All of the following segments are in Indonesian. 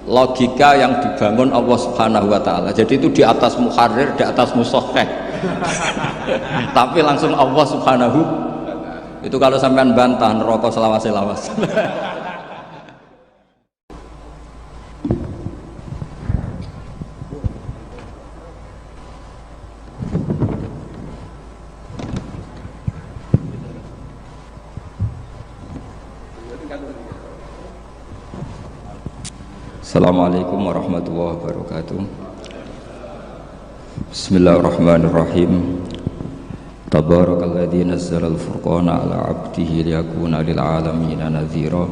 logika yang dibangun Allah Subhanahu wa taala. Jadi itu di atas muharrir, di atas musahhah. Tapi langsung Allah Subhanahu. Itu kalau sampean bantah neraka selawas-lawas. Assalamualaikum warahmatullahi wabarakatuh. Bismillahirrahmanirrahim. Tabarakalladzi nazzala al-furqana ala 'abdihi liyakuna lil 'alamina nadhira.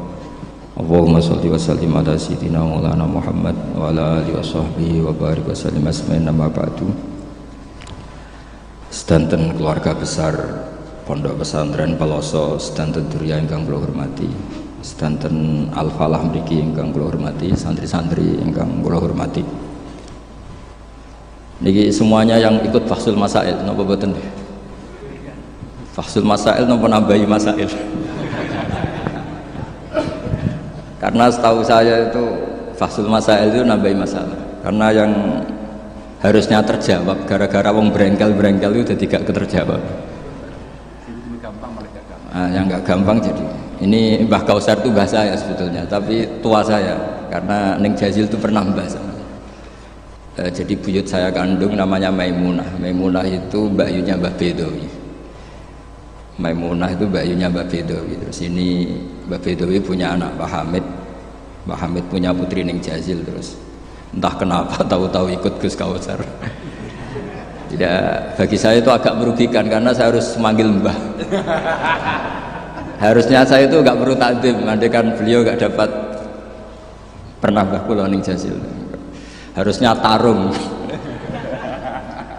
Allahumma shalli wa sallim ala sayyidina Maulana Muhammad wa ala alihi wa sahbihi wa barik wa sallim asma'in nama ba'du. Sedanten keluarga besar Pondok Pesantren Peloso, sedanten durya ingkang kula hormati, sedanten Al-Falah mriki ingkang kula hormati, santri-santri ingkang kula hormati. Niki semuanya yang ikut Fahsul Masail napa boten? Fahsul Masail napa nambahi masail? Karena setahu saya itu Fahsul Masail itu nambahi masalah. Karena yang harusnya terjawab gara-gara wong brengkel-brengkel itu jadi gak keterjawab. Yang nggak gampang jadi ini Mbah Kausar itu mbah saya sebetulnya, tapi tua saya karena Neng Jazil itu pernah mbah sama saya. Jadi buyut saya kandung namanya Maimunah. Maimunah itu mbakyunya Mbah Bedowi. Maimunah itu mbakyunya Mbah Bedowi. Terus ini Mbah Bedowi punya anak Pak Hamid. Pak Hamid punya putri Neng Jazil. Terus entah kenapa tahu-tahu ikut Gus Kausar. Tidak, bagi saya itu agak merugikan karena saya harus manggil mbah. Harusnya saya itu nggak perlu takdim, andaikan beliau nggak dapat pernah Mbah kula Ning Jazil. Harusnya tarung.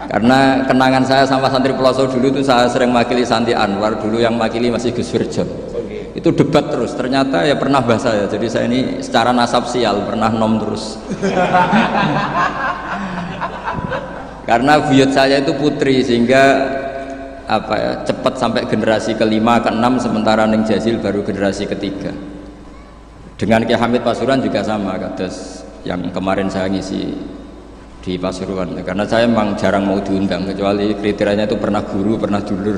Karena kenangan saya sama santri Peloso dulu itu saya sering makili Santi Anwar, dulu yang makili masih Gus Wirjo. Itu debat terus, ternyata ya pernah mbah saya. Jadi saya ini secara nasab sial pernah nom terus. Karena buyut saya itu putri sehingga apa ya, cepat sampai generasi kelima, keenam, sementara Neng Jazil baru generasi ketiga. Dengan Ki Hamid Pasuruan juga sama, kados yang kemarin saya ngisi di Pasuruan. Karena saya memang jarang mau diundang kecuali kriterianya itu pernah guru, pernah dulur.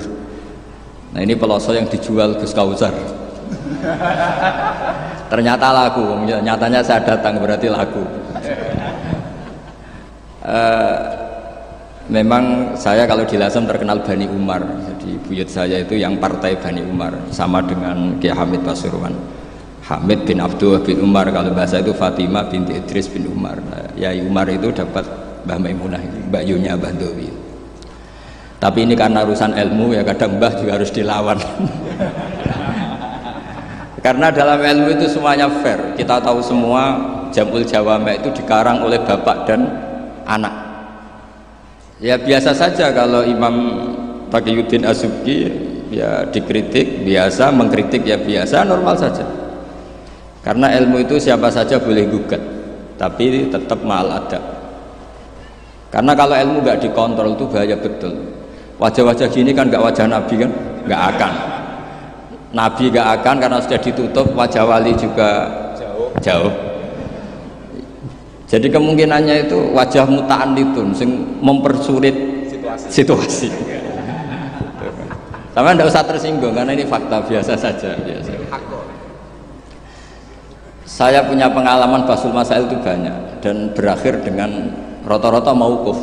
Nah ini Peloso yang dijual Gus Kausar. Ternyata laku, nyatanya saya datang berarti laku. Memang saya kalau di Lasem terkenal Bani Umar, jadi buyut saya itu yang partai Bani Umar, sama dengan Ki Hamid Pasuruan. Hamid bin Abdullah bin Umar, kalau bahasa itu Fatimah binti Idris bin Umar. Nah, Yai Umar itu dapat Mbah Maimunah, mbakyunya Mbah Dowi. Tapi ini karena urusan ilmu ya kadang mbah juga harus dilawan. Karena dalam ilmu itu semuanya fair. Kita tahu semua Jamul Jawame itu dikarang oleh bapak dan anak. Ya biasa saja kalau Imam Taqiyuddin As-Subki ya dikritik biasa, mengkritik ya biasa, normal saja. Karena ilmu itu siapa saja boleh gugat, tapi tetap ma'al adab. Karena kalau ilmu nggak dikontrol itu bahaya betul. Wajah-wajah gini kan nggak wajah Nabi kan, nggak akan. Nabi nggak akan karena sudah ditutup, wajah wali juga jauh. Jadi kemungkinannya itu wajah muta'anitun sing mempersulit situasi. Sama tidak usah tersinggung karena ini fakta biasa saja. Saya punya pengalaman Fahsul Masail itu banyak dan berakhir dengan rata-rata mauquf.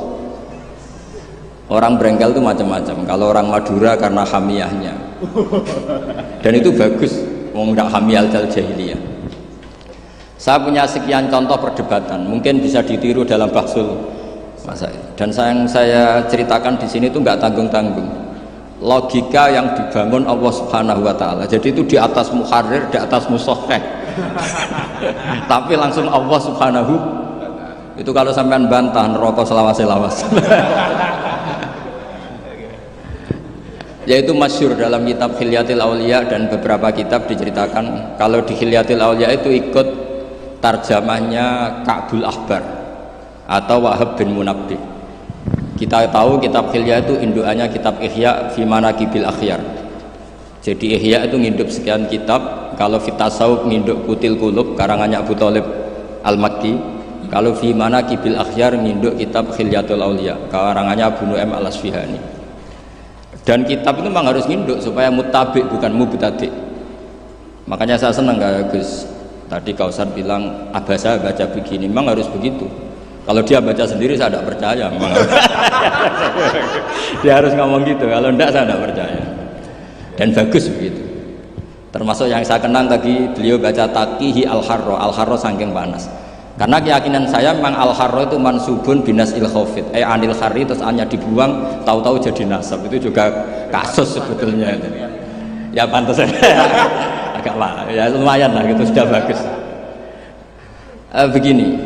Orang brengkel itu macam-macam. Kalau orang Madura karena hamiyahnya, dan itu bagus. Mau nggak hamiyah al-jahiliyah. Saya punya sekian contoh perdebatan, mungkin bisa ditiru dalam Fahsul Masail. Dan yang saya ceritakan di sini itu nggak tanggung-tanggung. Logika yang dibangun Allah Subhanahu wa taala. Jadi itu di atas muharrir, di atas musahhah. Tapi langsung Allah Subhanahu. Itu kalau sampean bantah neraka selawas-lawas. Yaitu masyhur dalam kitab Hilyatil Auliya dan beberapa kitab diceritakan kalau di Hilyatil Auliya itu ikut tarjamahnya Ka'bul Ahbar atau Wahab bin Munabbih. Kita tahu kitab Hilya itu indukannya kitab Ihya fi Manaqibil Akhyar. Jadi Ihya itu nginduk sekian kitab, kalau Fitasawuf nginduk Kutil Kulub karangannya Abu Thalib Al-Makki. Kalau fi mana kibil akhyar nginduk kitab Khilyatul Auliya karangannya Abu Nu'aim Al-Asfihani. Dan kitab itu memang harus nginduk supaya mutabik bukan mubtadi. Makanya saya senang kayak Gus tadi Kausar bilang Abasa baca begini, memang harus begitu. Kalau dia baca sendiri saya tidak percaya, memang dia harus ngomong gitu. Kalau tidak saya tidak percaya. Dan bagus begitu. Termasuk yang saya kenang tadi beliau baca Taqihi Al-Harro, Al-Harro saking panas. Karena keyakinan saya memang Al-Harro itu mansubun binas il-khofit anil khari, terus hanya dibuang tahu-tahu jadi nasab. Itu juga kasus sebetulnya. Ya pantas agak lah, ya lumayan lah gitu, sudah bagus. Begini,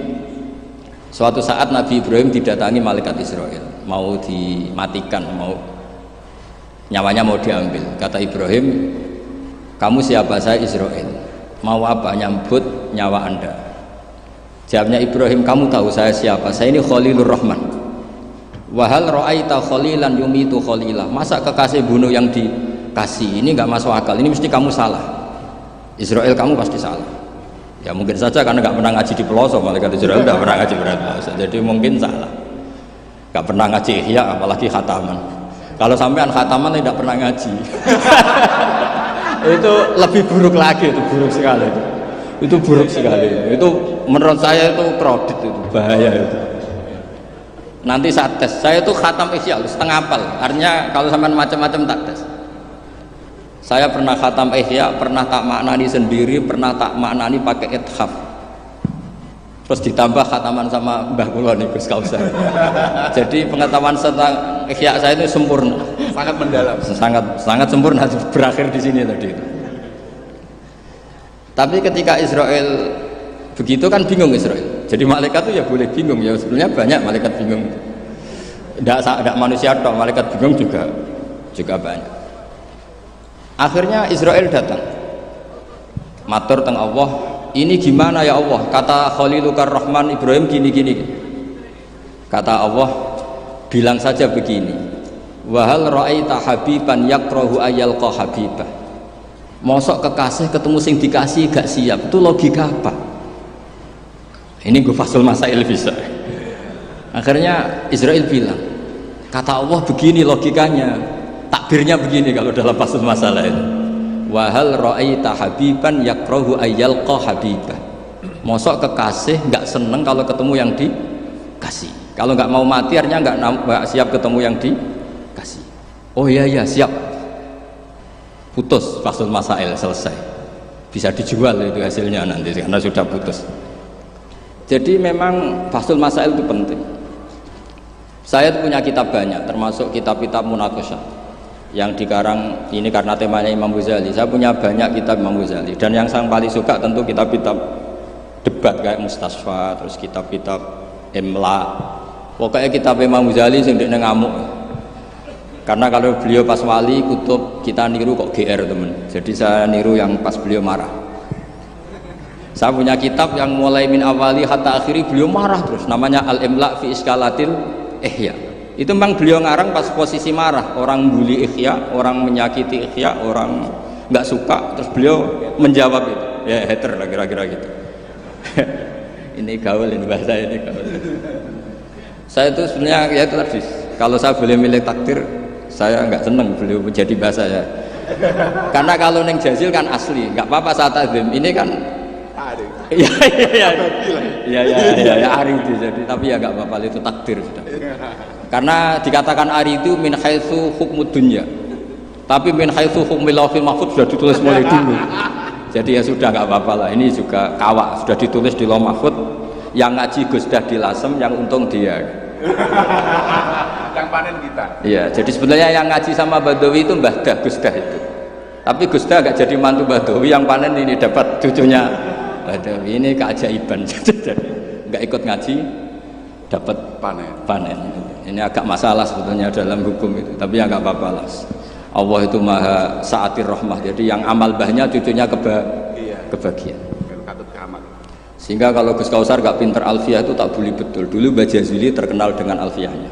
suatu saat Nabi Ibrahim didatangi malaikat Israel, mau dimatikan, mau nyawanya mau diambil. Kata Ibrahim, kamu siapa? Saya Israel. Mau apa? Nyambut nyawa anda. Jawabnya Ibrahim, kamu tahu saya siapa? Saya ini Khalilur Rahman. Wahal ra'aita khalilan yumitu khalilah. Masa kekasih bunuh yang dikasih? Ini nggak masuk akal. Ini mesti kamu salah. Israel, kamu pasti salah. Ya mungkin saja karena nggak pernah ngaji di pelosok. Malaikat Israel nggak pernah ngaji berat pelosok. Jadi mungkin salah. Nggak pernah ngaji ihya, apalagi khataman. Kalau sampean khataman tidak pernah ngaji. Itu lebih buruk lagi, itu buruk sekali itu buruk sekali itu menurut saya itu kredit, itu bahaya itu. Nanti saat tes saya itu khatam ihya setengah hafal, artinya kalau sampean macam-macam tak tes. Saya pernah khatam ihya, pernah tak maknani sendiri, pernah tak maknani pakai ithaf, terus ditambah khataman sama Mbah kula niku Gus Kausar. Jadi pengetahuan tentang ihya saya itu sempurna, sangat mendalam, sangat sempurna, berakhir di sini tadi itu. Tapi ketika Israel begitu kan bingung Israel. Jadi malaikat itu ya boleh bingung ya, sebenarnya banyak malaikat bingung. Tidak manusia dong, malaikat bingung juga banyak. Akhirnya Israel datang, matur teng Allah, ini gimana ya Allah? Kata Khalilukar Rahman Ibrahim gini. Kata Allah, bilang saja begini. Wahal ra'aita habiban yakrahu ayyalqa habibah. Mosok kekasih ketemu sing dikasih gak siap, itu logika apa? Ini gue fasul masail bisa. Akhirnya Israel bilang, kata Allah begini logikanya, takbirnya begini kalau dalam fasul masalah itu. Wahal ra'aita habiban yakrahu ayyalqa habibah. Mosok kekasih gak seneng kalau ketemu yang dikasih. Kalau nggak mau mati artinya nggak siap ketemu yang dikasih. Oh iya siap. Putus fasul masail, selesai, bisa dijual itu hasilnya nanti karena sudah putus. Jadi memang fasul masail itu penting. Saya punya kitab banyak, termasuk kitab-kitab munaqasyah yang dikarang ini karena temanya Imam Ghazali. Saya punya banyak kitab Imam Ghazali, dan yang saya paling suka tentu kitab-kitab debat kayak Mustasfa, terus kitab-kitab Imla. Pokoknya kitab Imam Ghazali sing ndekne ngamuk. Karena kalau beliau pas wali kutub kita niru kok GR temen, jadi saya niru yang pas beliau marah. Saya punya kitab yang mulai min awali hatta akhiri beliau marah terus, namanya Al-Imla fi Iskalatil Ihya. Itu memang beliau ngarang pas posisi marah, orang bully Ihya, orang menyakiti Ihya, orang nggak suka, terus beliau menjawab itu, ya hater lah kira-kira gitu. Ini gaul, ini bahasa ini gaul. Saya itu sebenarnya ya itu tadi, kalau saya boleh milih takdir, saya nggak seneng beliau menjadi bahasa ya. Karena kalau neng Jazil kan asli, nggak apa-apa saat azim. Ini kan ya ari itu jadi, tapi ya nggak apa-apa, itu takdir sudah. Karena dikatakan ari itu min haitsu hukmud dunya, tapi min haitsu hukmil lauhil mahfuz sudah ditulis mulai dulu. Jadi ya sudah nggak apa-apa lah. Ini juga kawak sudah ditulis di lauh mahfuz. Yang ngaji Gus Dah di Lasem, yang untung dia. Yang panen kita. Iya, jadi sebenarnya yang ngaji sama Badawi itu Mbah Dah, Gus Dah itu. Tapi Gus Dah gak jadi mantu Badawi, yang panen ini dapat cucunya Badawi. Ini keajaiban. Gak ikut ngaji, dapat panen. Ini agak masalah sebetulnya dalam hukum itu, tapi ya gak apa-apa lah. Allah itu maha saatir rahmah. Jadi yang amal bahnya cucunya kebagian. Sehingga kalau Gus Kausar gak pinter alfiah itu tak bully betul. Dulu Mbah Jazili terkenal dengan alfiahnya.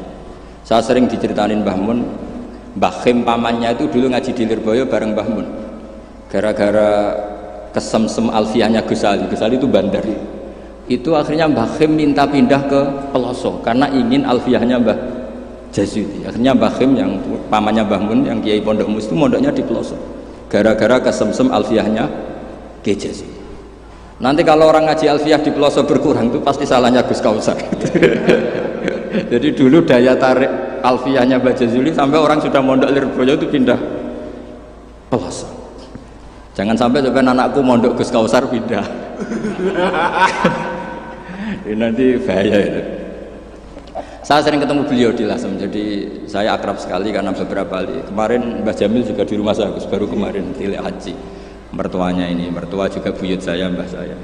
Saya sering diceritain Mbah Mun, Mbah Khim pamannya itu dulu ngaji di Lirboyo bareng Mbah Mun. Gara-gara kesemsem alfiahnya Gus Ali itu bandar. Itu akhirnya Mbah Khim minta pindah ke pelosok karena ingin alfiyahnya Mbah Jazuli. Akhirnya Mbah Khim yang pamannya Mbah Mun yang Kiai Pondok Mus itu mondoknya di pelosok gara-gara kesemsem alfiyahnya Kiai Jazuli. Nanti kalau orang ngaji alfiyah di pelosok berkurang itu pasti salahnya Gus Kausar. Jadi dulu daya tarik alfiyahnya Mbah Jazuli sampai orang sudah mondok Lirboyo itu pindah pelosok. Jangan sampai anakku mondok Gus Kausar pindah. Ini nanti bahaya itu. Saya sering ketemu beliau di Lasem, jadi saya akrab sekali karena beberapa kali. Kemarin Mbah Jamil juga di rumah saya, baru kemarin tilik haji. Mertuanya ini, mertua juga buyut saya, mbah saya.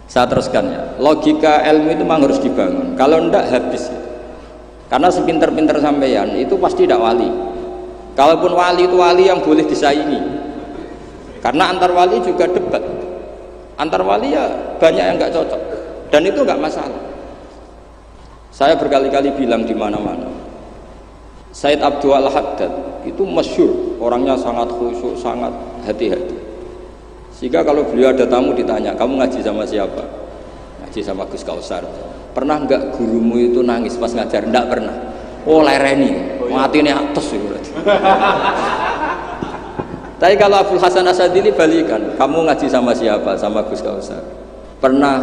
Saya teruskan ya, logika ilmu itu memang harus dibangun. Kalau ndak habis. Karena sepinter-pinter sampeyan itu pasti tidak wali. Kalaupun wali itu wali yang boleh disaingi. Karena antar wali juga debat. Antar wali ya banyak yang nggak cocok. Dan itu nggak masalah. Saya berkali-kali bilang di mana-mana. Said Abdul Haddad itu masyhur, orangnya sangat khusyuk, sangat hati-hati. Sehingga kalau beliau ada tamu ditanya, kamu ngaji sama siapa? Ngaji sama Gus Kausar. Pernah nggak gurumu itu nangis pas ngajar? Nggak pernah. Oh lereni, mati ini atas itu. Tapi kalau Abdul Hasan Asadili balikan, kamu ngaji sama siapa? Sama Gus Kausar. Pernah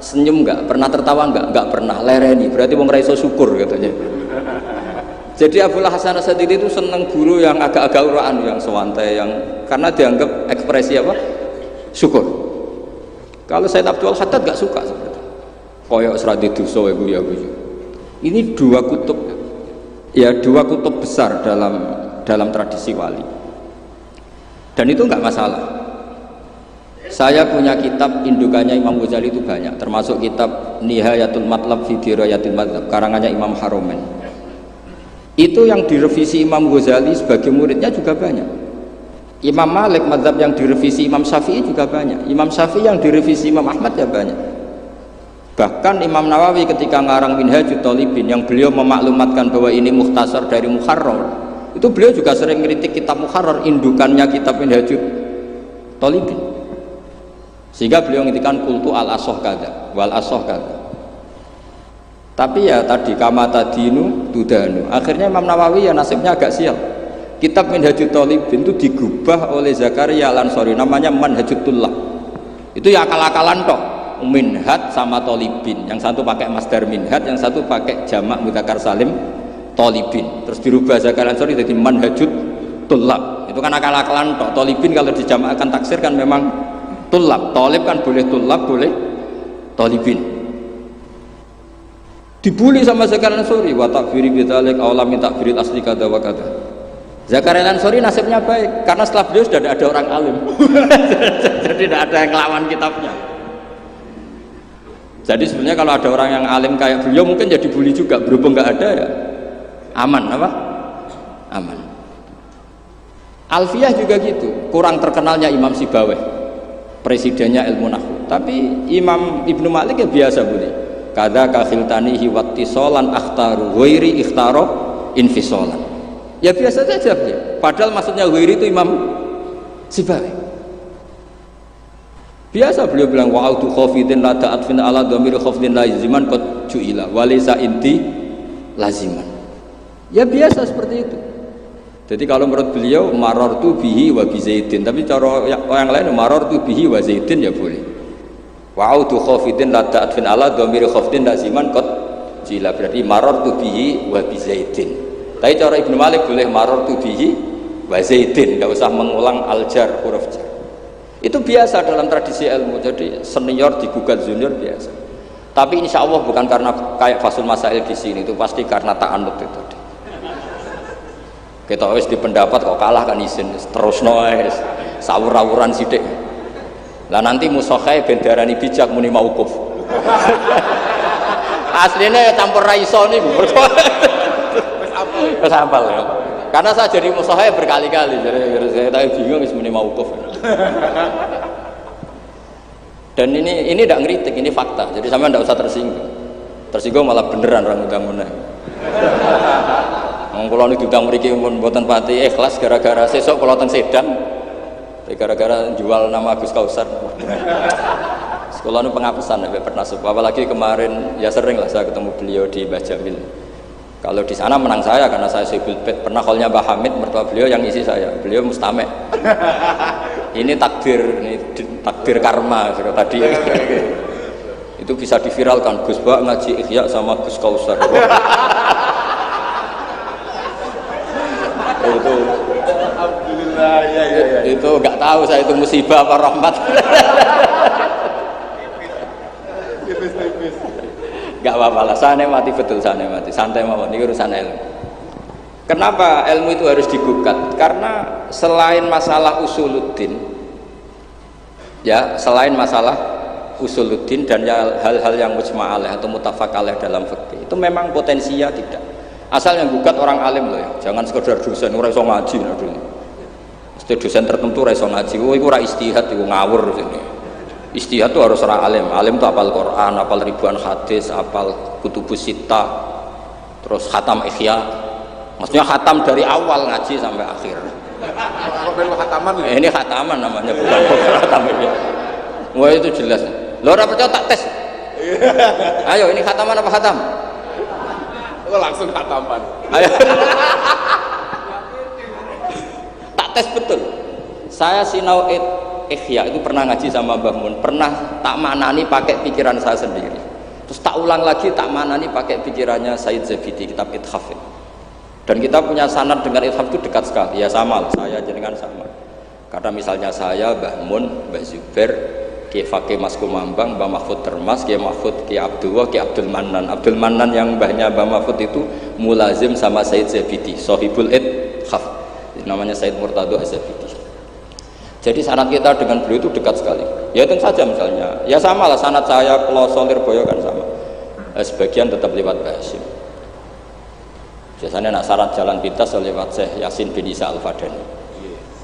senyum nggak? Pernah tertawa nggak? Nggak pernah. Lereni, berarti wong ra iso syukur katanya. Jadi Abdul Hasan Asadili itu seneng guru yang agak-agak uraan, yang sewantai, yang karena dianggap ekspresi apa? Syukur. Kalau Said Abdul Haddad nggak suka seperti koyok seradi dosa ya guyu. Ini dua kutub besar dalam tradisi wali. Dan itu nggak masalah. Saya punya kitab indukannya Imam Ghazali itu banyak, termasuk kitab Nihayatul Matlab fi Dirayatil Madzhab karangannya Imam Haromen. Itu yang direvisi Imam Ghazali sebagai muridnya juga banyak. Imam Malik madzhab yang direvisi Imam Syafi'i juga banyak. Imam Syafi'i yang direvisi Imam Ahmad ya banyak. Bahkan Imam Nawawi ketika ngarang Minhajut Thalibin yang beliau memaklumatkan bahwa ini mukhtasar dari Muharrar, itu beliau juga sering kritik kitab Muharrar, indukannya kitab Minhajut Thalibin. Sehingga beliau ngintikan kultu al-asoh kada wal asoh kada. Tapi ya tadi kama tadinu tudanu. Akhirnya Imam Nawawi ya nasibnya agak sial. Kitab Minhajut Thalibin itu digubah oleh Zakaria Al-Ansori, namanya Manhajut Tullah. Itu ya akal-akalan toh. Minhaj sama Thalibin, yang satu pakai masdar minhaj, yang satu pakai jamak mudzakkar salim Thalibin. Terus dirubah Zakaria Al-Ansori jadi Manhajut Tullah. Itu kan akal-akalan toh. Thalibin kalau dijamakkan taksir kan memang Tulab. Thalib kan boleh tulab, boleh Thalibin. Dibully sama Zakaria Al-Ansori, wa takfiri bidzalik aw lam takfiril asli kada wa kada. Zakaria Al-Ansori nasibnya baik karena setelah beliau sudah ada orang alim. Jadi tidak ada yang ngelawan kitabnya. Jadi sebenarnya kalau ada orang yang alim kayak beliau mungkin jadi bully juga, berhubung nggak ada ya aman apa? Aman. Alfiyah juga gitu, kurang terkenalnya Imam Sibaweh, presidennya ilmu nahwu. Tapi Imam Ibnu Malik ya biasa boleh. Kada kakhiltanihi wattisolan akhtaru ghairi ikhtaro infisolan. Ya biasa saja beliau. Padahal maksudnya ghairi itu Imam Sibaweh. Biasa beliau bilang wa'audu khafidin la ta'atfin ala dhamiri khafidin laziman qad ju'ila walaysa inti laziman. Ya biasa seperti itu. Jadi kalau menurut beliau marartu bihi wa bi zaidin, tapi cara yang lain marartu bihi wa zaidin ya boleh. Wa'audu khafidin la ta'atfin ala dhamiri khafidin laziman qad ju'ila, berarti marartu bihi wa bi zaidin. Tapi cara Ibnu Malik boleh marartu bihi wa zaidin, enggak usah mengulang al-jar huruf jar. Itu biasa dalam tradisi ilmu. Jadi senior digugat junior biasa. Tapi insya Allah bukan karena kayak Fasul Masail di sini, itu pasti karena ta'anut itu. Kita wis di pendapat kok kalah kan izin terus noes sawur-awuran sidik. Lah nanti musokhai bendarani bijak muni mauquf. Aslinya campur raiso nih wis hafal ya. Karena saya jadi musokhai berkali-kali, jadi saya tahu bingung wis muni mauquf. Dan ini tidak ngeritik, ini fakta. Jadi sama tidak usah tersinggung. Tersinggung malah beneran orang undang-undang. Kalau ini diundang mriki mboten pati ikhlas gara-gara sesuk kula teng Sedan. Gara-gara jual nama Gus Kausar. Sekolah nu penghapusan ya pernah sebuah, apalagi kemarin ya sering lah saya ketemu beliau di Mbah Jamil. Kalau di sana menang saya karena saya Syibul Bait. Pernah callnya Mbah Hamid, mertua beliau yang isi saya. Beliau mustame. Ini takdir karma tadi. Itu bisa diviralkan. Gus Bak ngaji Ihya sama Gus Kausar. Itu Alhamdulillah ya. Itu nggak tahu saya itu musibah apa rahmat. Tipis. Gak apa-apa lah, saya mati betul, saya mati santai mawon, ini urusan ilmu. Kenapa ilmu itu harus digugat? Karena selain masalah usuluddin ya, selain masalah usuluddin dan hal-hal yang mujma' alaih atau mutafaq alaih dalam fikih, itu memang potensinya tidak. Asal yang gugat orang alim loh ya, jangan sekedar dosen ora iso ngaji dulu. Mesti dosen tertentu ora iso ngaji, iku ora istihad, iku ngawur sini. Istihad itu harus orang alim. Alim itu hafal Quran, hafal ribuan hadis, hafal kutubus sittah, terus khatam Ihya. Maksudnya khatam dari awal ngaji sampai akhir. Kalau khataman ya? Ini khataman namanya, bukan khatam Ihya. Wah itu jelas. Lo ora percaya tak tes. Ayo ini khataman apa khatam? Langsung khataman. Ayo. Tak tes betul. Saya sinau Ihya itu pernah ngaji sama Mbah Mun, pernah tak maknani pakai pikiran saya sendiri, terus tak ulang lagi tak maknani pakai pikirannya Said Zabidi, kitab Ithaf. Dan kita punya sanad dengan Ithaf itu dekat sekali, ya sama, saya jenengan sama. Karena misalnya saya, Mbah Mun, Mbah Zubair, Ki Fakih Mas Kumambang, Mbah Mahfud Termas, Ki Mahfud, Ki Abdullah, Ki Abdul Mannan. Abdul Mannan yang mbahnya Mbah Mahfud itu mulazim sama Said Zabidi, Sohibul Ithaf, namanya Said Murtado Az-Zabidi. Jadi sanad kita dengan beliau itu dekat sekali. Ya itu saja misalnya. Ya sama lah sanad saya Peloso Lirboyo kan sama. Sebagian tetap lewat Basim. Biasanya nak syarat jalan pintas lewat Syekh Yasin bin Isa Al-Fadani.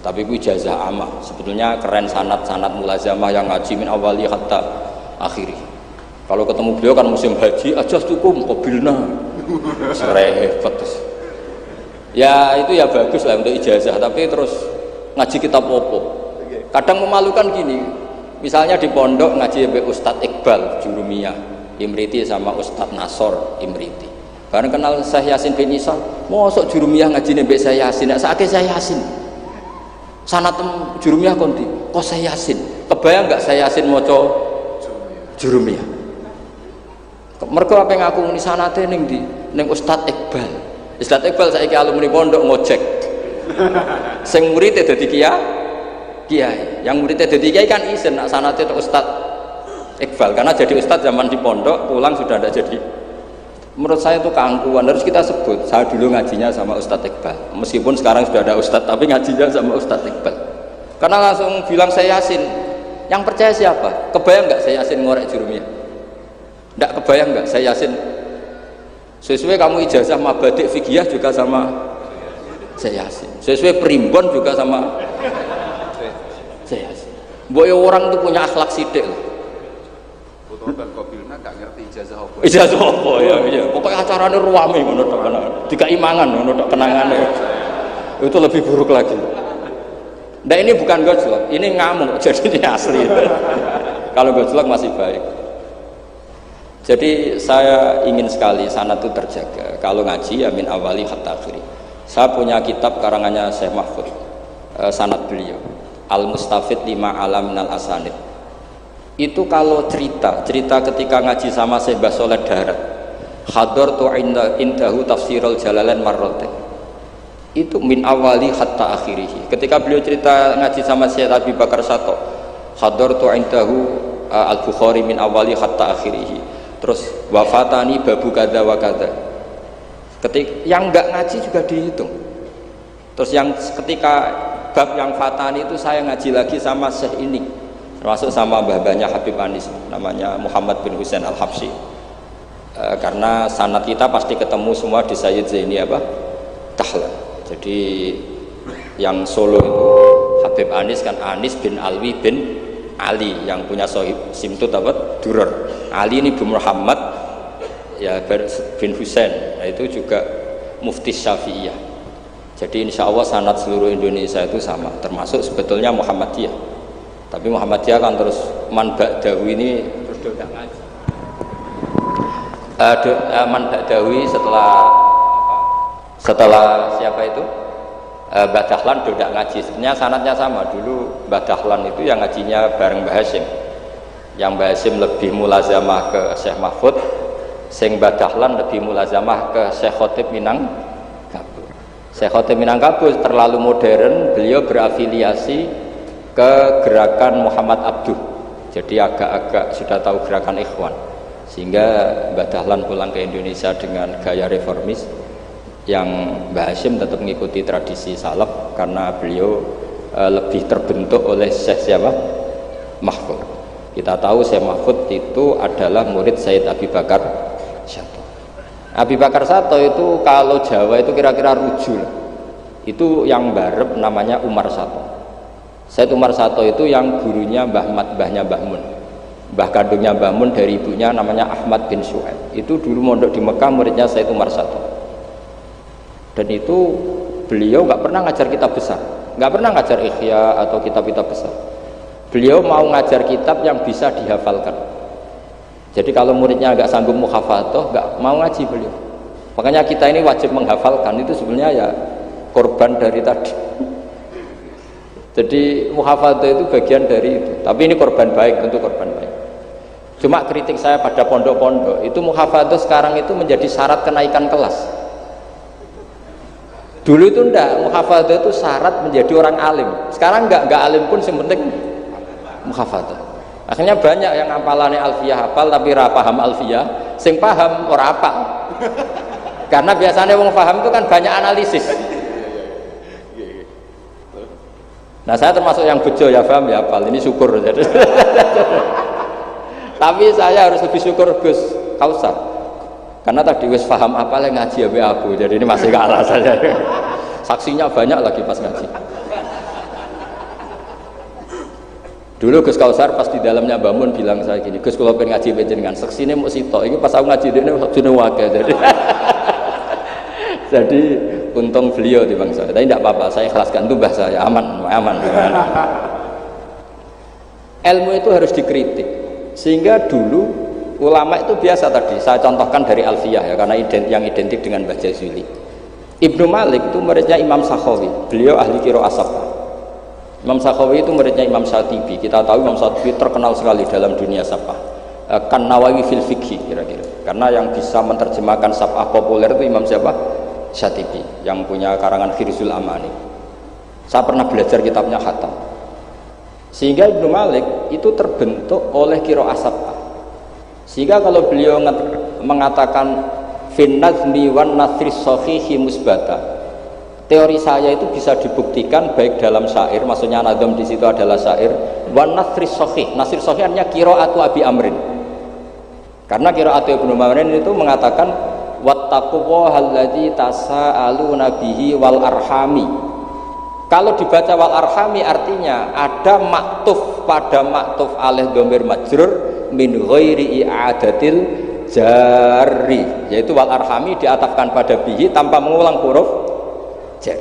Tapi itu ijazah amah. Sebetulnya keren sanad mulazamah yang ngaji min awali hatta akhiri. Kalau ketemu beliau kan musim haji, ajas tukum qabilna. Repot. Ya itu ya bagus lah untuk ijazah, tapi terus ngaji kitab opo. Kadang memalukan gini, misalnya di pondok ngaji sampai Ustadz Iqbal Jurumiyah Imriti sama Ustadz Nasor Imriti. Karena kenal Syekh Yasin bin Isa, mosok Jurumiyah ngaji sampai Syekh Yasin, sakit Syekh Yasin. Sanad Jurumiyah konti, kok Syekh Yasin? Kebayang nggak Syekh Yasin moco Jurumiyah? Mergo apa yang aku muni sanate ning ndi? Ning Ustadz Iqbal. Ustadz Iqbal saiki alumni pondok ngojek. Sing murid dadi kiai, yang muridnya jadi kiai kan izin nak sanate itu Ustadz Iqbal, karena jadi Ustadz zaman di pondok pulang sudah tidak jadi. Menurut saya itu keangkuhan, harus kita sebut. Saya dulu ngajinya sama Ustadz Iqbal, meskipun sekarang sudah ada Ustadz, tapi ngajinya sama Ustadz Iqbal. Karena langsung bilang saya Yasin. Yang percaya siapa? Kebayang nggak saya Yasin ngorek Jurumiyah? Nggak kebayang nggak saya Yasin? Sesuai kamu ijazah mabadik fikih juga sama saya Yasin. Sesuai primbon juga sama saya Yasin. Boy orang itu punya akhlak sidik loh. Foto dan kobilnya gak ngerti ijazah apa. Ijazah apa ya? Iya. Pokoknya acaranya ruame ngono tok kenangan. Tiga imangan ngono tok kenangannya. Itu lebih buruk lagi. Nah ini bukan gojlok, ini ngamuk. Jadi ini asli. Kalau gojlok masih baik. Jadi saya ingin sekali sanad itu terjaga. Kalau ngaji ya min awali hatta akhiri. Saya punya kitab karangannya Syekh Mahfud, sanad beliau. Al-Mustafid lima alam minal asanid. Itu kalau cerita ketika ngaji sama Syekh Basoleh Darat, hadartu indahu tafsirul jalalain marrotin, itu min awali hatta akhirih. Ketika beliau cerita ngaji sama Syekh Abi Bakar Sato, hadartu indahu al-Bukhari min awali hatta akhirih. Terus wafatani babu kada wa kada. Ketika yang enggak ngaji juga dihitung. Terus yang ketika bab yang fatani itu saya ngaji lagi sama Syekh ini, termasuk sama mbah-mbahnya Habib Anis, namanya Muhammad bin Husain Al-Habsyi. Karena sanad kita pasti ketemu semua di Sayyid Zaini Dahlan. Jadi yang Solo itu Habib Anis kan Anis bin Alwi bin Ali, yang punya sohib simtut Duror. Ali ini bin Muhammad ya bin Husain. Nah, itu juga mufti Syafi'iyah. Jadi insya Allah sanad seluruh Indonesia itu sama, termasuk sebetulnya Muhammadiyah. Tapi Muhammadiyah kan terus man ba'dawi ini terus tidak ngaji. Man ba'dawi setelah siapa itu? Mbah Dahlan tidak ngaji. Sebenarnya sanadnya sama. Dulu Mbah Dahlan itu yang ngajinya bareng Mbah Hasyim. Yang Mbah Hasyim lebih mulazamah ke Syekh Mahfud, sing Mbah Dahlan lebih mulazamah ke Syekh Khotib Minangkabau. Syekh Khotib Minangkabau terlalu modern, beliau berafiliasi ke gerakan Muhammad Abduh. Jadi agak-agak sudah tahu gerakan Ikhwan. Sehingga Mbah Dahlan pulang ke Indonesia dengan gaya reformis, yang Mbah Hasyim tetap mengikuti tradisi salaf karena beliau lebih terbentuk oleh Syekh siapa? Mahfud. Kita tahu Syekh Mahfud itu adalah murid Sayyid Abi Bakar Sato. Abi Bakar Sato itu kalau Jawa itu kira-kira rujul. Itu yang barep namanya Umar Sato. Sayyid Umar Sato itu yang gurunya mbahnya Mbah Mun. Mbah kandungnya Mbah Mun dari ibunya namanya Ahmad bin Suhaib. Itu dulu mondok di Mekah muridnya Sayyid Umar Sato. Dan itu beliau nggak pernah ngajar kitab besar, nggak pernah ngajar Ikhya atau kitab-kitab besar. Beliau mau ngajar kitab yang bisa dihafalkan. Jadi kalau muridnya nggak sanggup muhafadzah, nggak mau ngaji beliau. Makanya kita ini wajib menghafalkan, itu sebenarnya ya korban dari tadi. Jadi muhafadzah itu bagian dari itu. Tapi ini korban baik, untuk korban baik. Cuma kritik saya pada pondok-pondok itu muhafadzah sekarang itu menjadi syarat kenaikan kelas. Dulu itu enggak, muhafadzah itu syarat menjadi orang alim. Sekarang enggak alim pun yang penting muhafadzah. Akhirnya banyak yang hafalannya alfiyah hafal tapi ora paham alfiyah, sing paham ora hafal. Karena biasanya wong paham itu kan banyak analisis. Nah, saya termasuk yang bejo ya paham ya hafal. Ini syukur. Tapi saya harus lebih syukur Gus Kausar. Karena tadi wis paham apa yang ngaji ya aku, jadi ini masih kalah saja. Saksinya banyak lagi pas ngaji. Dulu Gus Kausar pas di dalamnya bangun bilang saya gini, Gus kalau pengen ngaji dengan saksi ini mau sitok, ini pas aku ngaji ini waktunya wakil jadi untung beliau di bangsa. Tapi tidak apa-apa, saya ikhlaskan tuh bahasa saya aman. Ilmu itu harus dikritik, sehingga dulu ulama itu biasa tadi saya contohkan dari Alfiyah ya, karena yang identik dengan Mbah Jazuli. Ibnu Malik itu muridnya Imam Sakhawi, beliau ahli qiraah Sab'ah. Imam Sakhawi itu muridnya Imam Syatibi. Kita tahu Imam Syatibi terkenal sekali dalam dunia Sab'ah, kan Nawawi fil fikhi kira-kira, karena yang bisa menerjemahkan Sab'ah populer itu Imam siapa? Syatibi, yang punya karangan Khirzul Amani. Saya pernah belajar kitabnya Hatam. Sehingga Ibnu Malik itu terbentuk oleh qiraah Sab'ah. Sehingga kalau beliau mengatakan fin nazmi wan nasri sahihi musbata, teori saya itu bisa dibuktikan baik dalam syair, maksudnya nazam di situ adalah syair, wan nasri sahih. Nasri sahih artinya qiraatu Abi Amrin. Karena qiraatu Ibnu Amrin itu mengatakan wattaqullaha alladzi tasaaluna bihi wal arhami. Kalau dibaca wal arhami artinya ada maktuf pada maktuf alih dhamir majrur min ghairi i'adatil jari, yaitu wal arhami diatafkan pada bihi tanpa mengulang huruf jar.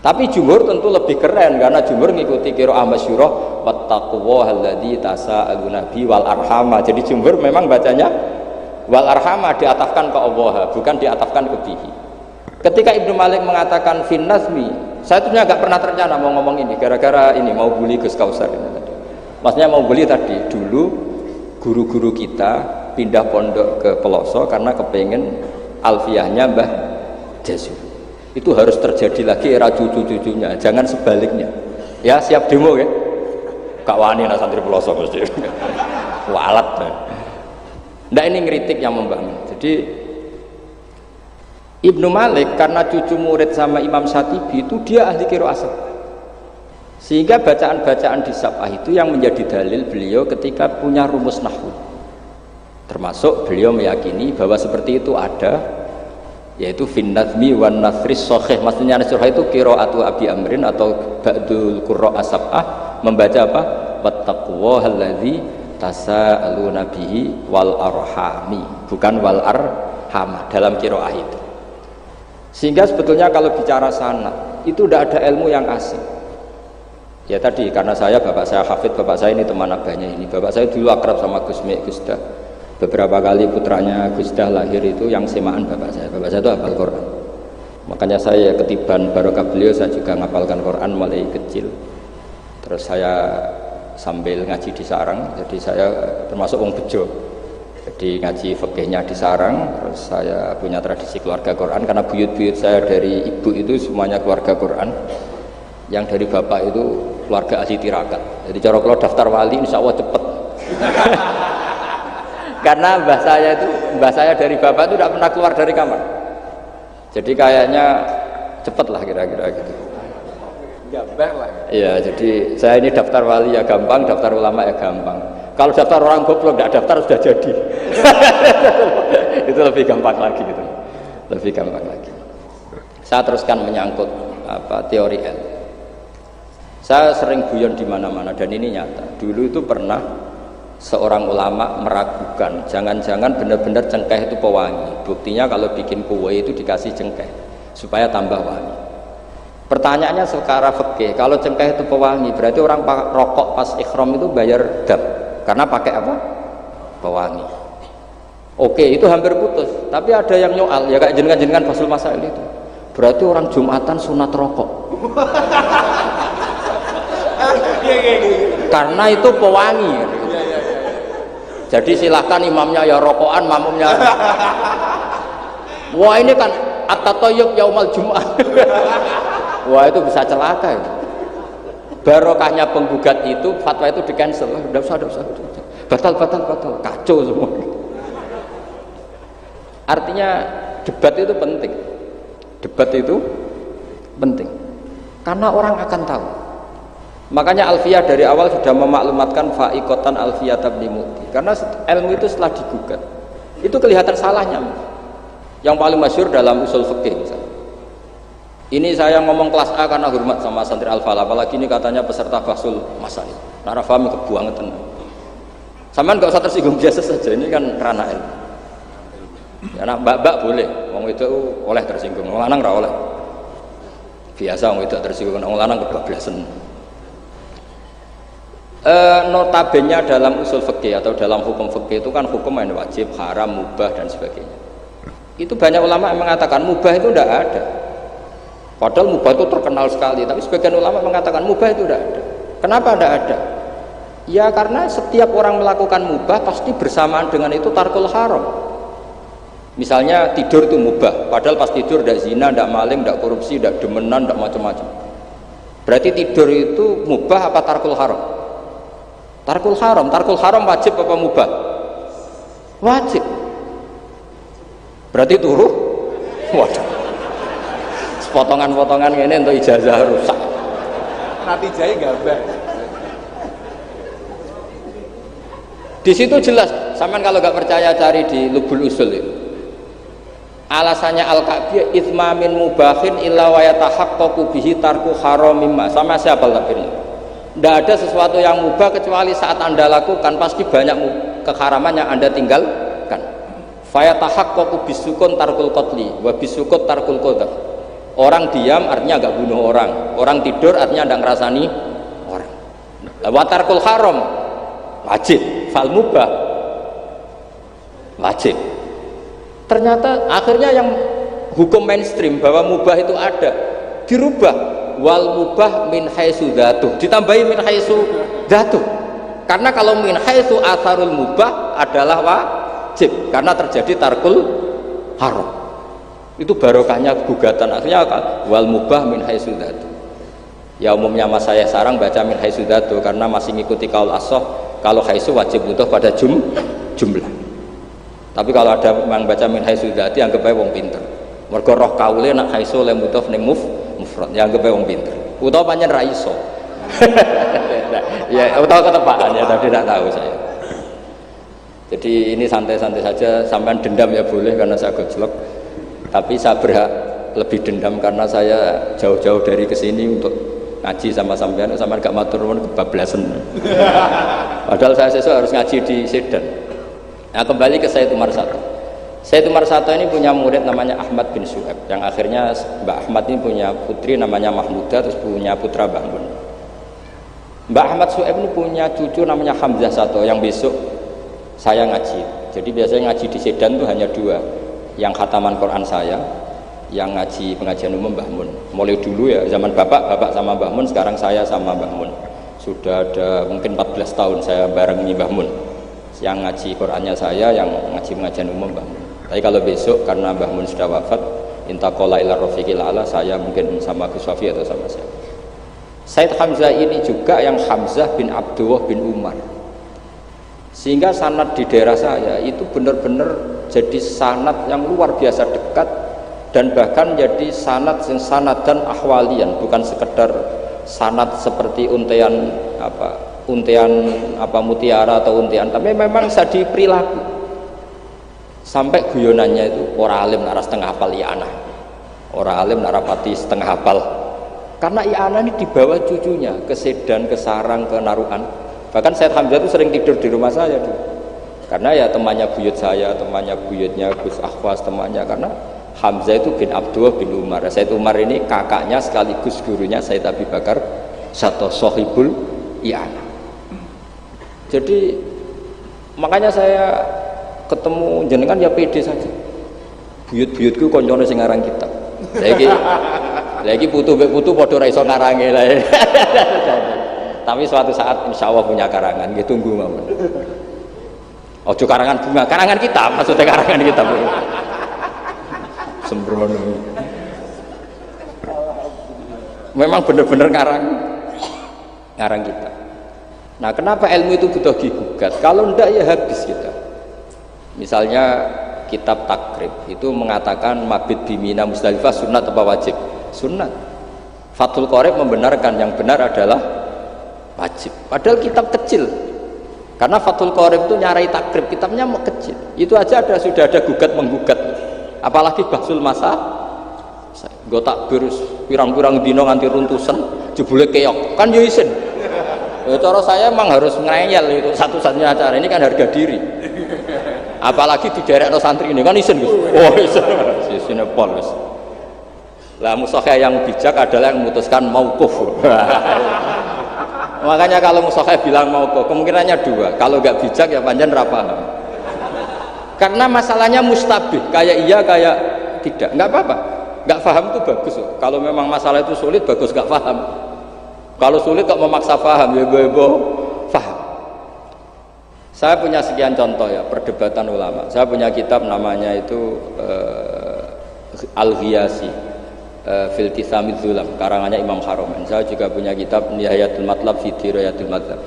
Tapi jumhur tentu lebih keren karena jumhur mengikuti qiraah masyhurah wattaqullaha alladzi tasaaluna bihi wal arhama. Jadi jumhur memang bacanya wal arhama diatafkan ke Allah, bukan diatafkan ke bihi. Ketika Ibnu Malik mengatakan fin nazmi, saya tuh nggak pernah terencana mau ngomong ini gara-gara ini mau bully Gus Kausar ini tadi. Maksudnya mau beli tadi, dulu guru-guru kita pindah pondok ke Peloso karena kepengen alfiyahnya Mbah Jazuli. Itu harus terjadi lagi era cucu-cucunya, jangan sebaliknya. Ya siap demo ya? Kak wani nak santri Peloso mesti. Walat. Nah ini ngeritik yang membangun. Jadi Ibnu Malik karena cucu murid sama Imam Syatibi itu dia ahli qiraah Sab'ah. Sehingga bacaan-bacaan di Sab'ah itu yang menjadi dalil beliau ketika punya rumus nahwu. Termasuk beliau meyakini bahwa seperti itu ada, yaitu fin nazmi wan nasri sahih. Maksudnya nasrah itu qiraatu Abi Amrin atau ba'dul qurra Sab'ah membaca apa? Wattaqullaha alladzi tasaaluna bihi wal arhami, bukan wal arhama dalam qiraah itu. Sehingga sebetulnya kalau bicara sanad itu tidak ada ilmu yang asing. Ya tadi karena bapak saya hafid, bapak saya ini teman abahnya ini. Bapak saya dulu akrab sama Gus Mek, Gus Dah. Beberapa kali putranya Gus Dah lahir itu yang semaan bapak saya. Bapak saya itu hafal Quran. Makanya saya ketiban barokah beliau, saya juga ngapalkan Quran mulai kecil. Terus saya sambil ngaji di sarang, jadi saya termasuk wong bejo. Jadi ngaji fikihnya di sarang, terus saya punya tradisi keluarga Quran karena buyut-buyut saya dari ibu itu semuanya keluarga Quran. Yang dari bapak itu keluarga ahli tirakat. Jadi cara kalau daftar wali insya Allah cepet. Karena mbah saya dari bapak itu tidak pernah keluar dari kamar. Jadi kayaknya cepet lah kira-kira gitu. Gambar lah. Iya, jadi saya ini daftar wali ya gampang, daftar ulama ya gampang. Kalau daftar orang goblok tidak daftar sudah jadi. Itu lebih gampang lagi gitu. Lebih gampang lagi. Saya teruskan menyangkut teori L. Saya sering guyon di mana-mana dan ini nyata. Dulu itu pernah seorang ulama meragukan, jangan-jangan benar-benar cengkeh itu pewangi. Buktinya kalau bikin kue itu dikasih cengkeh supaya tambah wangi. Pertanyaannya secara fikih, kalau cengkeh itu pewangi, berarti orang rokok pas ikhram itu bayar dam karena pakai apa? Pewangi. Oke, itu hampir putus. Tapi ada yang nyoal, ya kayak jenengan Basul Masail itu. Berarti orang Jumatan sunat rokok. Karena itu pewangi. Jadi silahkan imamnya ya rokokan, makmumnya. Wah ini kan at-tatayyub yaumal jum'ah. Wah itu bisa celaka itu. Barokahnya penggugat itu, fatwa itu di-cancel. Udah usah. Batal, kacau semua. Artinya debat itu penting. Debat itu penting. Karena orang akan tahu. Makanya Alfiyah dari awal sudah memaklumatkan fa'iqatan Alfiyah tabni mu'ti. Karena ilmu itu setelah digugat itu kelihatan salahnya. Yang paling masyhur dalam usul fikih misalnya. Ini saya ngomong kelas A karena hormat sama santri Al-Falah, apalagi ini katanya peserta Basul Masail. Nara fahmi kebuangan. Sampean enggak usah tersinggung biasa saja, ini kan ranah ilmu. Ya nak mbak boleh, wong itu oleh tersinggung, wong lanang ora oleh. Biasa wong itu tersinggung, wong lanang kebablasan. Notabene dalam usul fikih atau dalam hukum fikih itu kan hukum yang wajib, haram, mubah dan sebagainya. Itu banyak ulama yang mengatakan mubah itu tidak ada. Padahal mubah itu terkenal sekali, tapi sebagian ulama mengatakan mubah itu tidak ada. Kenapa tidak ada? Ya karena setiap orang melakukan mubah pasti bersamaan dengan itu tarkul haram. Misalnya tidur itu mubah, padahal pas tidur tidak zina, tidak maling, tidak korupsi, tidak demenan, tidak macam-macam. Berarti tidur itu mubah apa tarkul haram? Tarkul haram wajib apa mubah? Wajib. Berarti turu? Waduh. Potongan-potongan ini untuk ijazah rusak. Nanti jaya gambar. Di situ jelas. Sampean kalau nggak percaya cari di Lubul Usul itu. Alasannya Al-Ka'biyah itsma min mubahin illa wa yatahaqqaqu bihi tarku haramim. Sama siapa lafirnya? Tidak ada sesuatu yang mubah kecuali saat Anda lakukan pasti banyak keharaman yang Anda tinggalkan. Fayatahaqqaqu bisukun tarkul qatli wa bisukut tarkul qadar. Orang diam artinya enggak bunuh orang. Orang tidur artinya enggak ngerasani orang. Wa tarkul haram wajib, fal mubah wajib. Ternyata akhirnya yang hukum mainstream bahwa mubah itu ada dirubah. Wal mubah min haitsu dzatuh, ditambahi min haitsu dzatuh. Karena kalau min haitsu atharul mubah adalah wajib karena terjadi tarkul haram. Itu barokahnya gugatan. Akhirnya wal mubah min haitsu dzatuh. Ya umumnya mas saya sarang baca min haitsu dzatuh karena masih ngikuti kaul as-shah, kalau haitsu wajib butuh pada jumlah. Tapi kalau ada yang baca min haitsu dzati anggap ae wong pinter. Mergo roh kaule nak haitsu le butuh ning mufrad yang anggap wong pinter utawa pancen ra iso. Ya utawa ketepaan ya tapi tidak tahu saya. Jadi ini santai-santai saja, sampean dendam ya boleh karena saya gojlok, tapi saya berhak lebih dendam karena saya jauh-jauh dari kesini untuk ngaji sama sampean gak matur nuwun kebablasan. Padahal saya sesuk harus ngaji di Sedan. Nah kembali ke Sayyid Umar Sato. Sayyid Umar Sato ini punya murid namanya Ahmad bin Su'aib, yang akhirnya Mbak Ahmad ini punya putri namanya Mahmudah, terus punya putra Bangun. Mbak Ahmad Su'aib ini punya cucu namanya Hamzah Sato yang besok saya ngaji. Jadi biasanya ngaji di Sedan itu hanya dua, yang khataman Quran saya, yang ngaji pengajian umum Mbah Mun. Mulai dulu ya zaman bapak sama Mbah Mun, sekarang saya sama Mbah Mun. Sudah ada mungkin 14 tahun saya bareng Mbah Mun. Yang ngaji Qurannya saya, yang ngaji pengajian umum Mbah Mun. Tapi kalau besok karena Mbah Mun sudah wafat, intaqala ila rafiqil a'la, saya mungkin sama Gus Wafi atau sama saya. Said Hamzah ini juga yang Hamzah bin Abdullah bin Umar, sehingga sanad di daerah saya itu benar-benar jadi sanad yang luar biasa dekat, dan bahkan jadi sanad dan ahwalian, bukan sekedar sanad seperti untian mutiara atau untian, tapi memang sadi perilaku. Sampai guyonannya itu orang alim nara setengah hafal i'anah, orang alim nara pati setengah hafal. Karena i'anah ini dibawa cucunya ke Sedan, ke Sarang, ke Naruhan. Bahkan Said Hamzah itu sering tidur di rumah saya dulu. Karena ya temannya buyut saya, temannya buyutnya Gus Akhwas, temannya, karena Hamzah itu bin Abdullah bin Umar. Said Umar ini kakaknya sekaligus gurunya Said Abi Bakar Sato Sohibul i'anah. Jadi makanya saya ketemu jenengan ya pede saja. Buyut-buyutku koncone sing ngarang kitab. Lagi putu padha ra iso ngarange lah. Tapi suatu saat insya Allah punya karangan, gitu, tunggu mawon. Ojo karangan bunga, karangan kitab, maksudnya karangan kitab. Sembrono. Memang benar-benar ngarang kitab. Nah, kenapa ilmu itu butuh digugat? Kalau ndak ya habis kita. Misalnya kitab Takrib itu mengatakan mabit bimina Musdalifah sunat apa wajib? Sunat. Fathul Qorib membenarkan yang benar adalah wajib. Padahal kitab kecil. Karena Fathul Qorib itu nyarai Takrib, kitabnya kecil. Itu aja sudah ada gugat menggugat. Apalagi Bahsul Masa. Nggo takbir pirang-pirang dino nganti runtusan, jebule keok. Kan yo isin. Ya, cara saya emang harus ngeyel itu satu-satunya acara ini kan harga diri. Apalagi di daerah santri ini kan isin Gus. Oh isin. Isine pol Gus. Lah musakhah yang bijak adalah yang memutuskan mauquf. Makanya kalau musakhah bilang mauquf, kemungkinannya dua. Kalau nggak bijak ya panjang ra paham. Karena masalahnya mustabih, kayak iya kayak tidak. Nggak apa-apa. Nggak paham itu bagus. Kalau memang masalah itu sulit, bagus nggak paham. Kalau sulit kok memaksa paham, ya gue paham. Saya punya sekian contoh ya, perdebatan ulama. Saya punya kitab namanya itu Al-Ghiyasi fil Tithamid Zulam, karangannya Imam Haromen. Saya juga punya kitab Nihayatul Matlab fi Dirayatul Madhab.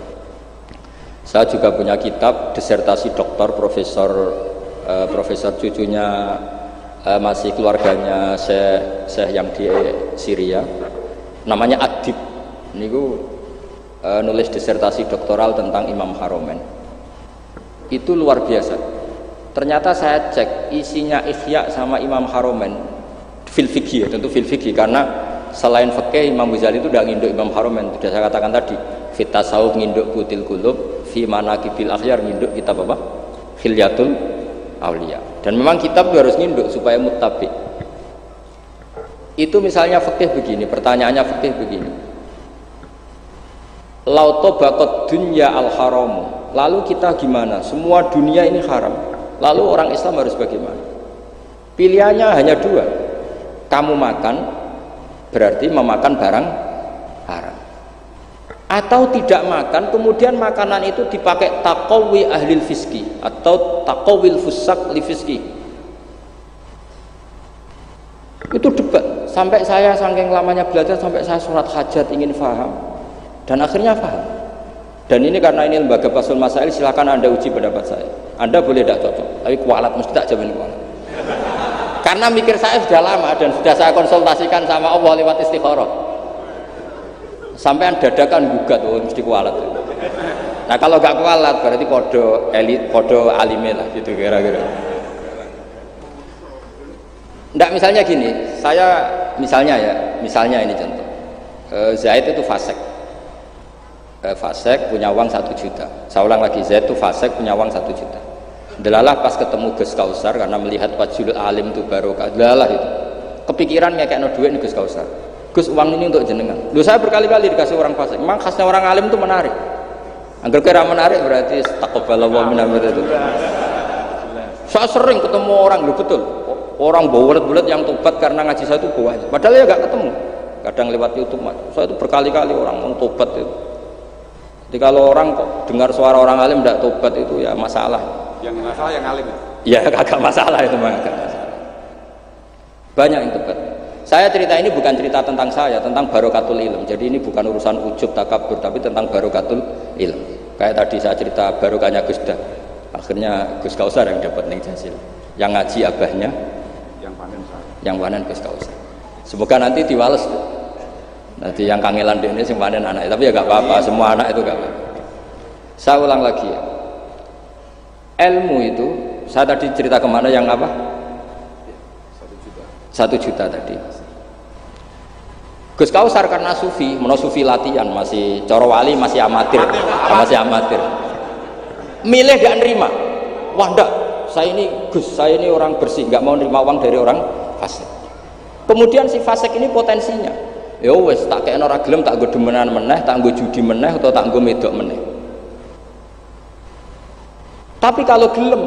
Saya juga punya kitab disertasi doktor profesor cucunya masih keluarganya Syekh yang di Syria, namanya Adib. Niku nulis disertasi doktoral tentang Imam Haromen. Itu luar biasa. Ternyata saya cek isinya Ihya sama Imam Haromen fil fikih, tentu fil fikih, karena selain fikih Imam Ghazali itu tidak nginduk Imam Haromen. Sudah saya katakan tadi, fit tasawuf nginduk Qutil Qulub, fi manaqibil akhyar nginduk kitab apa? Hilyatul Auliya. Dan memang kitab itu harus nginduk supaya muttabi. Itu misalnya fikih begini, pertanyaannya fikih begini. Lauto bakot dunya al haramu. Lalu kita gimana? Semua dunia ini haram. Lalu orang Islam harus bagaimana? Pilihannya hanya dua. Kamu makan berarti memakan barang haram, atau tidak makan kemudian makanan itu dipakai taqawi ahlil fiski atau taqawil fusak li fiski. Itu debat sampai saya saking lamanya belajar, sampai saya sholat hajat ingin paham dan akhirnya paham. Dan ini karena ini lembaga Basul Masail, silakan Anda uji pendapat saya. Anda boleh tidak cocok, tapi kualat mesti tak jamin kualat. Karena mikir saya sudah lama dan sudah saya konsultasikan sama Allah lewat istikharah. Sampai dadakan gugat, oh mesti kualat. Nah kalau gak kualat berarti podo elit, podo alime lah gitu kira-kira. Nggak, misalnya gini, saya misalnya ini contoh. Zaid itu fasek. Fasek punya uang 1 juta. Saya ulang lagi, Zaid itu fasek punya uang 1 juta. Delalah pas ketemu Gus Kausar karena melihat wajhul alim itu barokah. Delalah itu kepikiran ngekekno duit nih Gus Kausar. Gus, uang ini untuk jenengan. Loh, saya berkali-kali dikasih orang fasik. Memang khasnya orang alim itu menarik. Angger kira menarik berarti taqabbalallahu minna itu. Saya sering ketemu orang, loh betul. Orang bulat-bulat yang tobat karena ngaji saya itu banyak. Padahal ya nggak ketemu. Kadang lewat YouTube, saya itu berkali-kali orang mau tobat itu. Jadi kalau orang kok dengar suara orang alim tidak tobat itu ya masalah. Yang masalah yang alim. Ya agak masalah itu, agak masalah. Banyak yang tobat. Saya cerita ini bukan cerita tentang saya, tentang barokatul ilm. Jadi ini bukan urusan ujub takabur, tapi tentang barokatul ilm. Kayak tadi saya cerita barokahnya Gus Dah. Akhirnya Gus Kausar yang dapat ning Jasil. Yang ngaji abahnya, yang panen Gus Kausar. Semoga nanti diwales. Nanti yang kangelan di ini sing panen anak, tapi ya gak apa-apa, semua anak itu gak apa-apa. Saya ulang lagi ya. Ilmu itu, saya tadi cerita kemana yang apa? 1 juta tadi. Gus Kausar karena sufi, sufi latihan, masih coro wali, masih amatir, milih gak nerima. Wah enggak, saya ini Gus, saya ini orang bersih, gak mau nerima uang dari orang fasik. Kemudian si fasik ini potensinya, ya wes tak kayak orang gelem, tak gue demenan meneh, tak gue judi meneh, atau tak gue medok meneh. Tapi kalau gelem,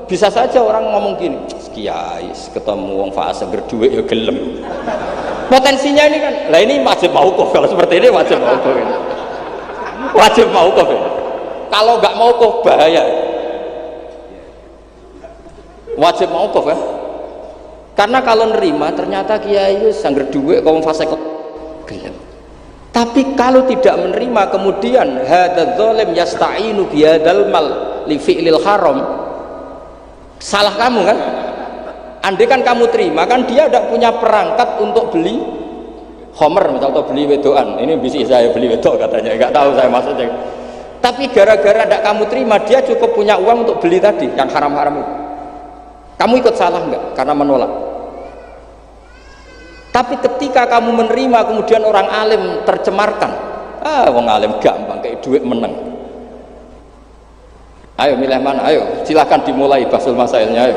bisa saja orang ngomong gini, kiai ketemu wong fasik berduit ya gelem. Potensinya ini kan, lah ini wajib mauquf. Kalau seperti ini wajib mauquf. Wajib mauquf. Kalau nggak mauquf bahaya. Wajib mauquf ya. Karena kalau nerima ternyata kiai itu sangger duit kaum fasik gelem. Tapi kalau tidak menerima kemudian hadzal zalim yasta'inu bihadzal mal li fi'lil haram. Salah kamu kan? Andai kan kamu terima, kan dia tidak punya perangkat untuk beli homer misalnya, atau beli wedoan. Ini bisa saya beli wedok katanya, nggak tahu saya maksudnya. Tapi gara-gara tidak kamu terima, dia cukup punya uang untuk beli tadi yang haram-haram itu. Kamu ikut salah nggak? Karena menolak. Tapi ketika kamu menerima, kemudian orang alim tercemarkan, wong alim gampang kayak duit menang. Ayo milih mana? Ayo silahkan dimulai basul masailnya.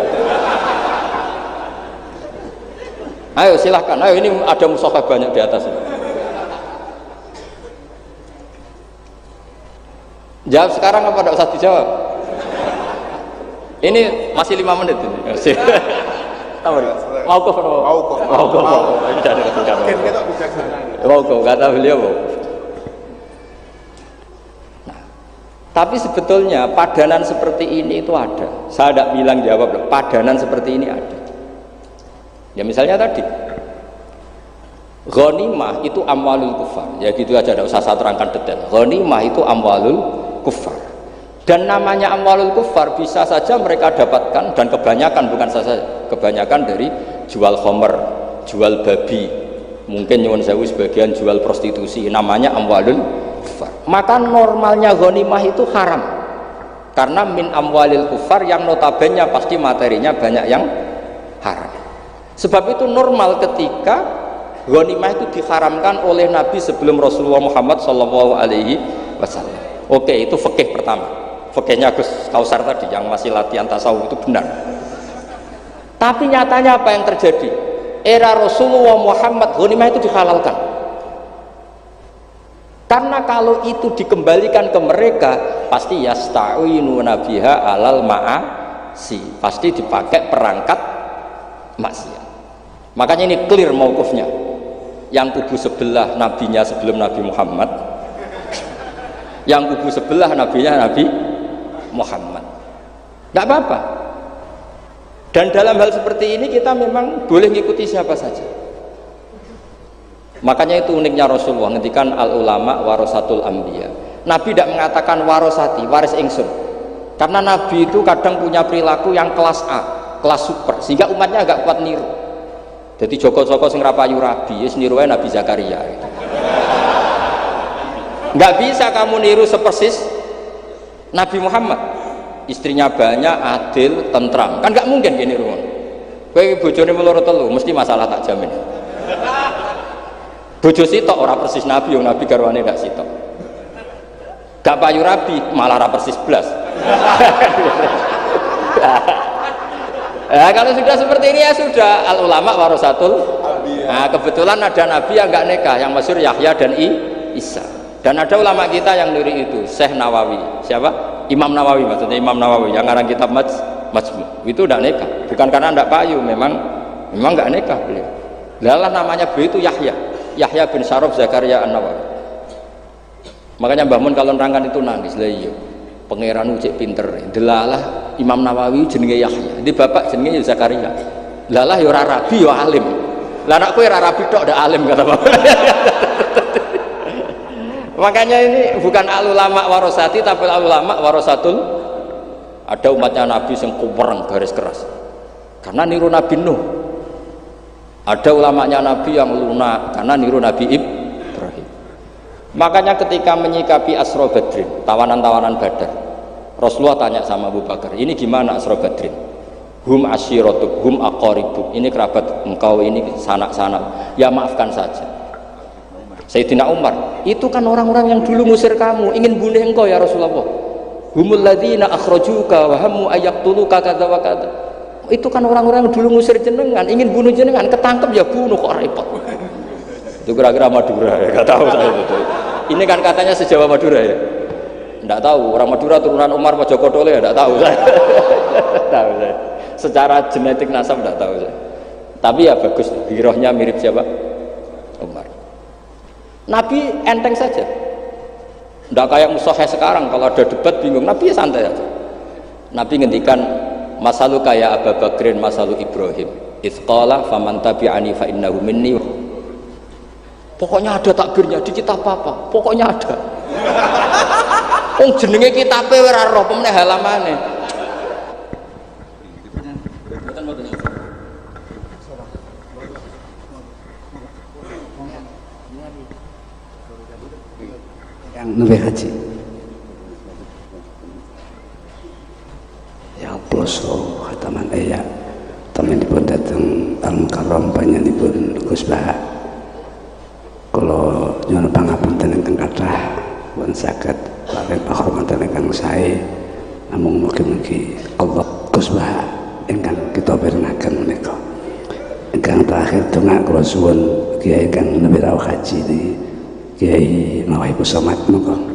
Ayo silahkan, ayo ini ada mushaf banyak di atas. Jawab sekarang apa tidak usah dijawab? Ini masih 5 menit ini. Mauquf. Ini dari ketika mauquf kata beliau. Nah, tapi sebetulnya padanan seperti ini itu ada. Saya tidak bilang jawab, padanan seperti ini ada. Ya misalnya tadi ghanimah itu amwalul kufar, ya gitu aja, tidak usah saya terangkan detail. Ghanimah itu amwalul kufar, dan namanya amwalul kufar bisa saja mereka dapatkan, dan kebanyakan, bukan saja kebanyakan, dari jual khamr, jual babi, mungkin nyuwun sewu sebagian jual prostitusi, namanya amwalul kufar. Maka normalnya ghanimah itu haram karena min amwalil kufar yang notabene pasti materinya banyak yang haram. Sebab itu normal ketika ghanimah itu diharamkan oleh Nabi sebelum Rasulullah Muhammad SAW. Oke, itu fikih pertama. Fikihnya Gus Kausar tadi yang masih latihan tasawuf itu benar. Tapi nyatanya apa yang terjadi? Era Rasulullah Muhammad ghanimah itu dihalalkan. Karena kalau itu dikembalikan ke mereka, pasti yasta'inu nabiha alal ma'asi. Pasti dipakai perangkat maksiat. Makanya ini clear mauqufnya. Yang kubu sebelah nabinya sebelum Nabi Muhammad, yang kubu sebelah nabinya Nabi Muhammad, tidak apa-apa. Dan dalam hal seperti ini kita memang boleh mengikuti siapa saja. Makanya itu uniknya Rasulullah ngendikan al ulama warasatul anbiya. Nabi tidak mengatakan warosati, waris ingsun, karena Nabi itu kadang punya perilaku yang kelas A, kelas super, sehingga umatnya agak kuat niru. Jadi joko-joko sing rapayu rabi, ya niru Nabi Zakaria. Gitu. Nggak bisa kamu niru sepersis Nabi Muhammad. Istrinya banyak, adil, tentram. Kan nggak mungkin gini niru. Kowe bojone meloro telu, mesti masalah tak jamin. Bojo sitok ora persis Nabi, yang Nabi garwane ndak sitok. Gak payu rabi, malah ora persis blas. Nah, kalau sudah seperti ini ya sudah, al ulama warasatul Nah, kebetulan ada nabi yang enggak nikah, yang masyhur Yahya dan Isa. Dan ada ulama kita yang niru itu, Syekh Nawawi. Siapa? Imam Nawawi, maksudnya Imam Nawawi yang ngarang kitab Majmu. Itu enggak nikah, bukan karena enggak payu, memang enggak nikah beliau. Lalah namanya beliau itu Yahya bin Syaraf Zakaria An-Nawawi. Makanya Mbah Mun kalau nerangkan itu nangis. Lah iya, pangeran cek pinter. Delalah Imam Nawawi jenenge Yahya, di bapak jenenge Zakaria. Lalah ya ora rabi ya alim. Lah anak kowe ora rabi tok ndak alim kata bapak. Makanya ini bukan ulama warosati tapi ulama warasatul. Ada umatnya Nabi yang kupereng garis keras karena niru Nabi Nuh. Ada ulamanya Nabi yang lunak karena niru Nabi Ibrahim. Makanya ketika menyikapi Asra Badrin, tawanan-tawanan Badar, Rasulullah tanya sama Abu Bakar, ini gimana Asra Badrin? Hum asyiratuk, hum aqaribuk, ini kerabat engkau, ini sanak-sanak, ya maafkan saja. Sayyidina Umar, itu kan orang-orang yang dulu ngusir kamu, ingin bunuh engkau ya Rasulullah. Humul ladzina akhrajuka wa hammu ayaqtuluka kadza wa kadza. Itu kan orang-orang yang dulu ngusir jenengan, ingin bunuh jenengan, ketangkep ya bunuh, kok repot. Itu kira-kira Madura ya, enggak tahu saya itu. Ini kan katanya sejawa Madura ya. Enggak tahu, orang Madura turunan Umar Mojokerto ya, enggak tahu saya. Tahu saya. Secara genetik nasab enggak tahu saya. Tapi ya bagus, girohnya mirip siapa? Umar. Nabi enteng saja. Enggak kayak musuhnya sekarang, kalau ada debat bingung. Nabi ya santai aja. Nabi ngendikan masalu kaya Abu Bakrin masalu Ibrahim. Itsqala faman tabi'ani fa innahu minni. Pokoknya ada takbirnya di kitab apa? Pokoknya ada. Wong jenenge kitabe ora roh pemene halamane. Yang nembe haji. Ya Allah, khataman ayat. Teman-teman datang Al-Mukarram panjenenganipun Gus Bah. Kalau nyuwun pangapunten ingkang kathah pun saged paring pahormatan ingkang sae namung mugi-mugi Allah Gus Bah ingkang kita pirengaken menika. Ingkang terakhir donga kula suwun Kiai ingkang nembe rawuh haji Kiai Mawahibus Samad monggo.